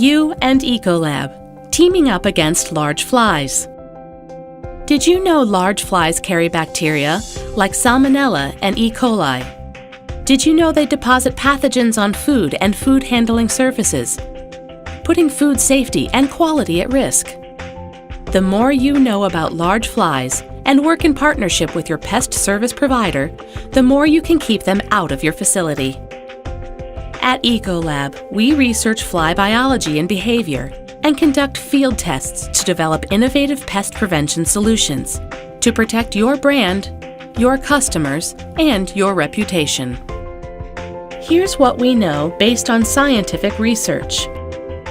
You and Ecolab, teaming up against large flies. Did you know large flies carry bacteria like Salmonella and E. coli? Did you know they deposit pathogens on food and food handling surfaces, putting food safety and quality at risk? The more you know about large flies and work in partnership with your pest service provider, the more you can keep them out of your facility. At Ecolab, we research fly biology and behavior and conduct field tests to develop innovative pest prevention solutions to protect your brand, your customers, and your reputation. Here's what we know based on scientific research.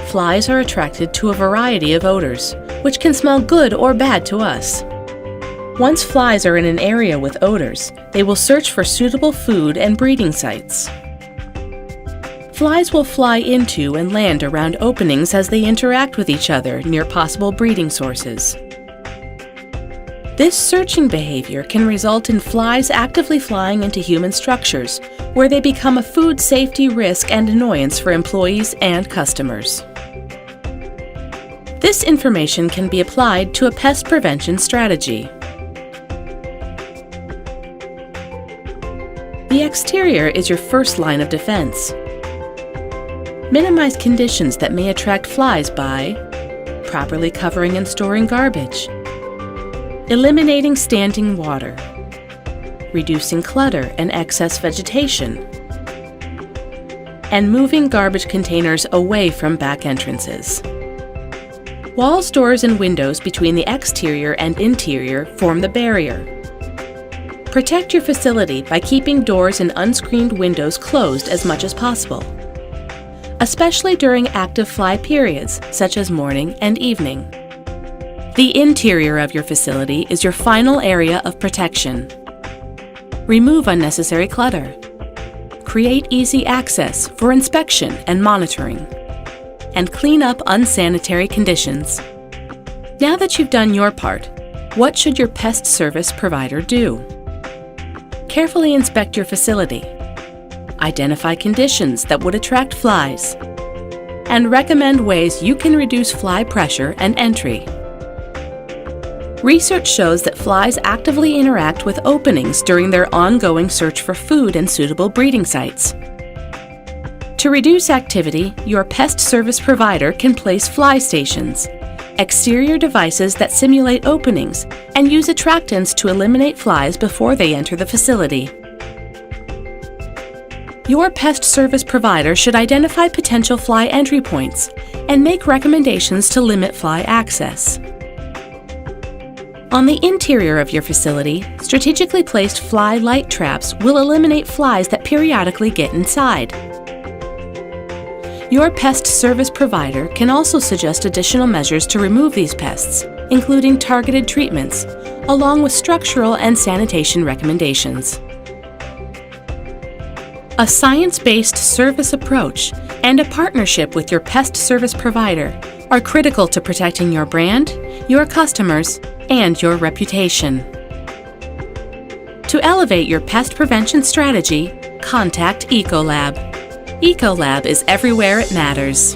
Flies are attracted to a variety of odors, which can smell good or bad to us. Once flies are in an area with odors, they will search for suitable food and breeding sites. Flies will fly into and land around openings as they interact with each other near possible breeding sources. This searching behavior can result in flies actively flying into human structures, where they become a food safety risk and annoyance for employees and customers. This information can be applied to a pest prevention strategy. The exterior is your first line of defense. Minimize conditions that may attract flies by properly covering and storing garbage, eliminating standing water, reducing clutter and excess vegetation, and moving garbage containers away from back entrances. Walls, doors, and windows between the exterior and interior form the barrier. Protect your facility by keeping doors and unscreened windows closed as much as possible, especially during active fly periods, such as morning and evening. The interior of your facility is your final area of protection. Remove unnecessary clutter. Create easy access for inspection and monitoring. And clean up unsanitary conditions. Now that you've done your part, what should your pest service provider do? Carefully inspect your facility. Identify conditions that would attract flies, and recommend ways you can reduce fly pressure and entry. Research shows that flies actively interact with openings during their ongoing search for food and suitable breeding sites. To reduce activity, your pest service provider can place fly stations, exterior devices that simulate openings, and use attractants to eliminate flies before they enter the facility. Your pest service provider should identify potential fly entry points and make recommendations to limit fly access. On the interior of your facility, strategically placed fly light traps will eliminate flies that periodically get inside. Your pest service provider can also suggest additional measures to remove these pests, including targeted treatments, along with structural and sanitation recommendations. A science-based service approach and a partnership with your pest service provider are critical to protecting your brand, your customers, and your reputation. To elevate your pest prevention strategy, contact Ecolab. Ecolab is everywhere it matters.